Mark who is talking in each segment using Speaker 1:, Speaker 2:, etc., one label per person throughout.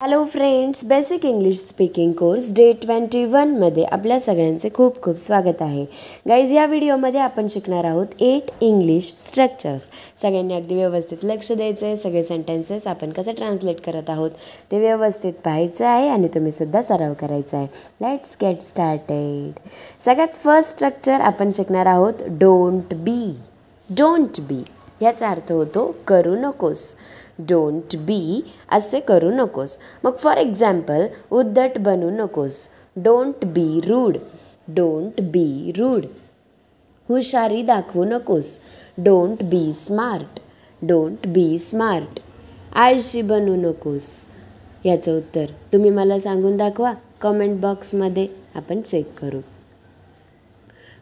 Speaker 1: Hello friends, basic English speaking course day 21 मध्ये आपल्या सगळ्यांचे खूप खूप स्वागत आहे. गाईज, या व्हिडिओमध्ये आपण शिकणार आहोत 8 इंग्लिश स्ट्रक्चर्स. सगळ्यांनी अगदी व्यवस्थित लक्ष द्यायचं आहे. सगळे सेंटेन्सेस आपण कसं ट्रान्सलेट करत आहोत ते व्यवस्थित पाहायचं आहे आणि तुम्ही सुद्धा सराव करायचा आहे. Let's get started. सगळ्यात फर्स्ट स्ट्रक्चर आपण शिकणार आहोत डोंट बी. डोंट बी याचा अर्थ होतो करू नकोस. डोंट बी असे करू नकोस. मग फॉर एक्झाम्पल, उद्धट बनू नकोस. Don't be rude. Don't be rude. हुशारी दाखवू नकोस. Don't be smart. Don't be smart. आळशी बनू नकोस. याचं उत्तर तुम्ही मला सांगून दाखवा कमेंट बॉक्समध्ये, आपण चेक करू.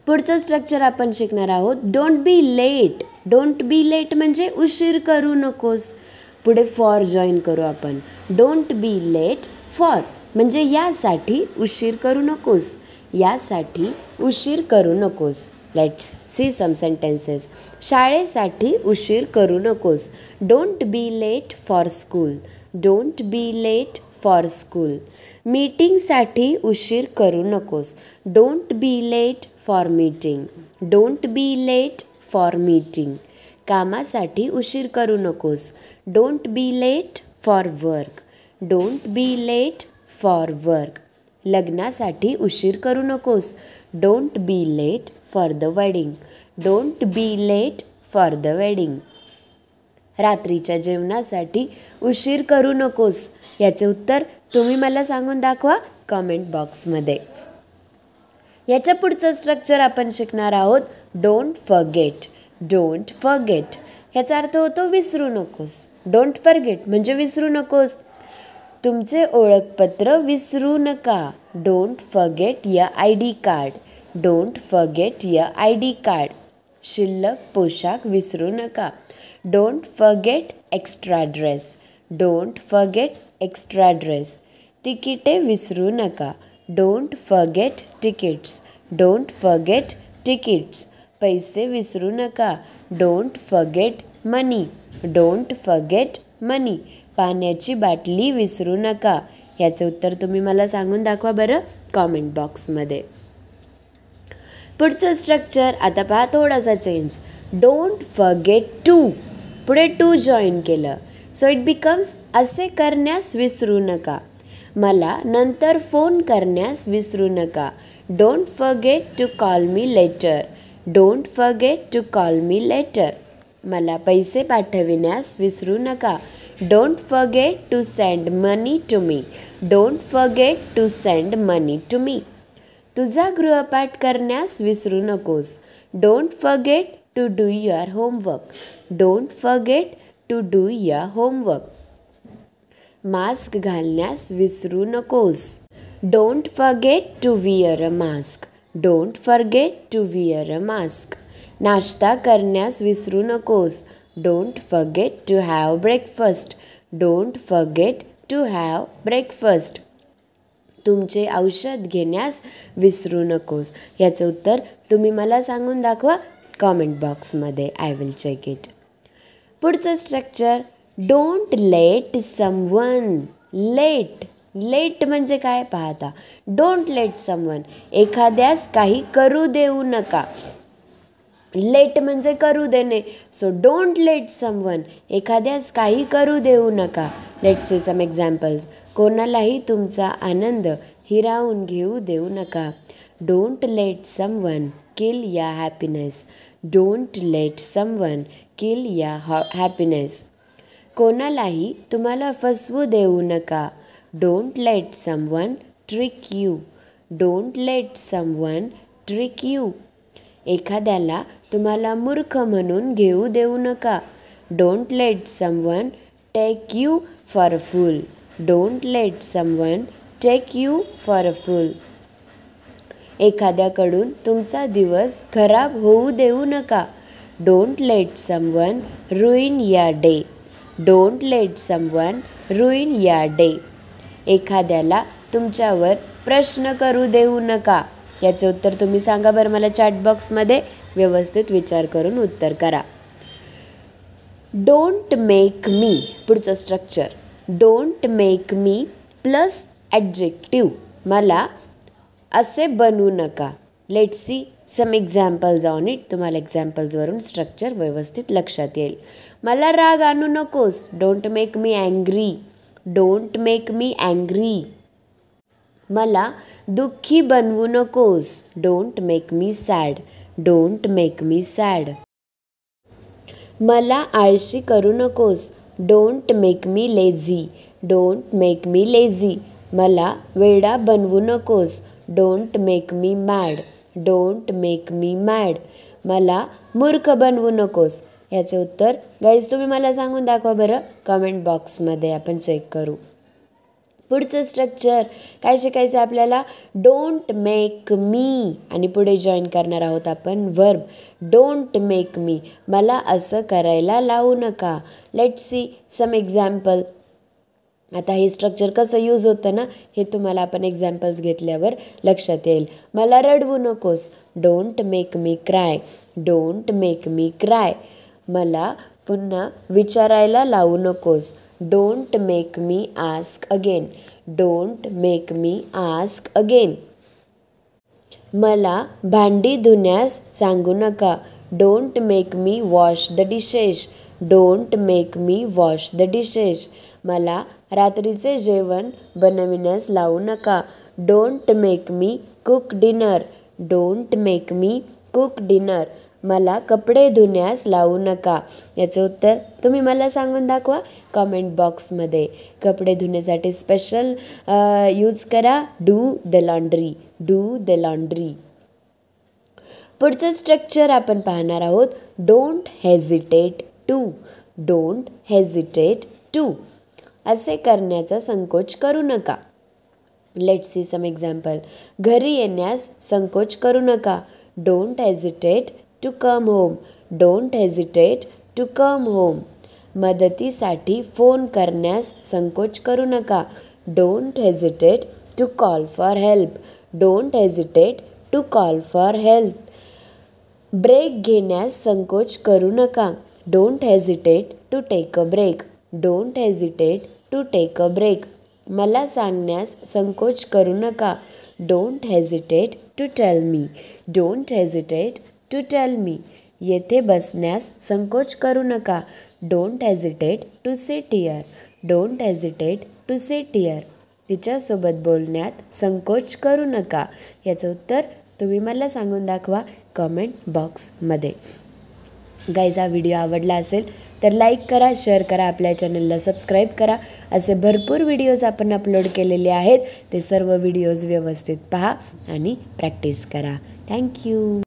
Speaker 1: पुढचं स्ट्रक्चर आपण शिकणार आहोत don't be late. Don't be late म्हणजे उशीर करू नकोस. पुढे फॉर जॉईन करू आपण. डोंट बी लेट फॉर म्हणजे यासाठी उशीर करू नकोस. यासाठी उशीर करू नकोस. Let's see some sentences. शाळेसाठी उशीर करू नकोस. Don't be late for school. Don't be late for school. मीटिंगसाठी उशीर करू नकोस. Don't be late for meeting. Don't be late for meeting. कामासाठी उशीर करू नकोस. Don't be late for work. Don't be late for work. लग्नासाठी उशीर करू नकोस. Don't be late for the wedding. Don't be late for the wedding. रात्रीच्या जेवणासाठी उशीर करू नकोस. याचे उत्तर तुम्ही मला सांगून दाखवा कमेंट बॉक्समध्ये. याच्या पुढचं स्ट्रक्चर आपण शिकणार आहोत डोंट फॉरगेट. डोंट फॉरगेट ह्याचा अर्थ होतो विसरू नकोस. डोंट फॉरगेट म्हणजे विसरू नकोस. तुमचे ओळखपत्र विसरू नका. Don't forget your ID card. Don't forget your ID card. शिल्लक पोशाख विसरू नका. Don't forget extra dress. Don't forget extra dress. तिकिटे विसरू नका. Don't forget tickets. Don't forget tickets. पैसे विसरू नका. Don't forget money. Don't forget money. पाण्याची बाटली विसरू नका. याचे उत्तर तुम्ही मला सांगून दाखवा बरं कॉमेंट बॉक्समध्ये. पुढचं स्ट्रक्चर आता पहा थोडासा चेंज. Don't forget to. पुढे टू जॉईन केलं सो इट बिकम्स असे करण्यास विसरू नका. मला नंतर फोन करण्यास विसरू नका. Don't forget to call me later. Don't forget to call me later. मला पैसे पाठविण्यास विसरू नका. Don't forget to send money to me. Don't forget to send money to me. तुझा गृहपाठ करण्यास विसरू नकोस. Don't forget to do your homework. Don't forget to do your homework. Mask घालण्यास विसरू नकोस. Don't forget to wear a mask. Don't forget to wear a mask. नाश्ता करण्यास विसरू नकोस. Don't forget to have breakfast. Don't forget to have breakfast. तुमचे औषध घेण्यास विसरू नकोस. याचं उत्तर तुम्ही मला सांगून दाखवा कॉमेंट बॉक्समध्ये. I will check it. पुढचं structure don't let someone. Let. Let म्हणजे काय पाहता. डोंट लेट समवन एखाद्यास काही करू देऊ नका. लेट म्हणजे करू देणे. सो डोंट लेट समवन एखाद्यास काही करू देऊ नका. Let's see some examples. कोणालाही तुमचा आनंद हिरावून घेऊ देऊ नका. Don't let someone kill your happiness. Don't let someone kill your happiness. कोणालाही तुम्हाला फसवू देऊ नका. Don't let someone trick you. Don't let someone trick you. एखाद्याला तुम्हाला मूर्ख म्हणून घेऊ देऊ नका. Don't let someone take you for a fool. Don't let someone take you for a fool. एखाद्याकडून तुमचा दिवस खराब होऊ देऊ नका. Don't let someone ruin your day. Don't let someone ruin your day. एखाद्याला तुमच्यावर प्रश्न करू देऊ नका. याचं उत्तर तुम्ही सांगा बरं मला चॅट बॉक्समध्ये. व्यवस्थित विचार करून उत्तर करा. Don't make me. पुढचं structure don't make me plus adjective. मला असे बनवू नका. Let's see some examples on it. तुम्हाला एक्झाम्पल्सवरून स्ट्रक्चर व्यवस्थित लक्षात येईल. मला राग आणू नकोस. Don't make me angry. Don't make me angry. मला दुःखी बनवू नकोस. Don't make me sad. Don't make me sad. मला आळशी करू नकोस. Don't make me lazy. Don't make me lazy. मला वेडा बनवू नकोस. Don't make me mad. Don't make me mad. मला मूर्ख बनवू नकोस. याचे उत्तर गाईज तुम्ही मला सांगून दाखवा बरं कमेंट बॉक्समध्ये, आपण चेक करू. पुढचं स्ट्रक्चर काय शिकायचं आपल्याला? डोंट मेक मी आणि पुढे जॉईन करणार आहोत आपण वर्ब. डोंट मेक मी. मला असं करायला लावू नका. Let's see some example. आता हे स्ट्रक्चर कसं यूज होतं ना, हे तुम्हाला आपण एक्झाम्पल्स घेतल्यावर लक्षात येईल. मला रडवू नकोस. Don't make me cry. Don't make me cry. मला पुन्हा विचारायला लावू नकोस. Don't make me ask again. Don't make me ask again. मला भांडी धुण्यास सांगू नका. Don't make me wash the dishes. Don't make me wash the dishes. मला रात्रीचे जेवण बनविण्यास लावू नका. Don't make me cook dinner. Don't make me cook dinner. मला कपडे धुण्यास लावू नका. याचं उत्तर तुम्ही मला सांगून दाखवा कमेंट बॉक्समध्ये. कपडे धुण्यासाठी स्पेशल यूज करा do the laundry. Do the laundry. पुढचं स्ट्रक्चर आपण पाहणार आहोत. Don't hesitate to. Don't hesitate to. असे करण्याचा संकोच करू नका. Let's see some example. घरी येण्यास संकोच करू नका. Don't hesitate to come home. Don't hesitate to come home. मदतीसाठी फोन करण्यास संकोच करू नका. Don't hesitate to call for help. Don't hesitate to call for help. Break घेण्यास संकोच करू नका. Don't hesitate to take a break. Don't hesitate to take a break. मला सांगण्यास संकोच करू नका. Don't hesitate to tell me. Don't hesitate to tell me. येथे बसण्यास संकोच करू नका. Don't hesitate to sit here. Don't hesitate to sit here. तिच्यासोबत बोलण्यात संकोच करू नका. याचं उत्तर तुम्ही मला सांगून दाखवा कमेंट बॉक्समध्ये. गाईज हा व्हिडिओ आवडला असेल तर लाईक करा, शेअर करा, आपल्या चॅनलला सबस्क्राईब करा. असे भरपूर व्हिडिओज आपण अपलोड केलेले आहेत. ते सर्व व्हिडिओज व्यवस्थित पहा आणि प्रॅक्टिस करा. थँक्यू.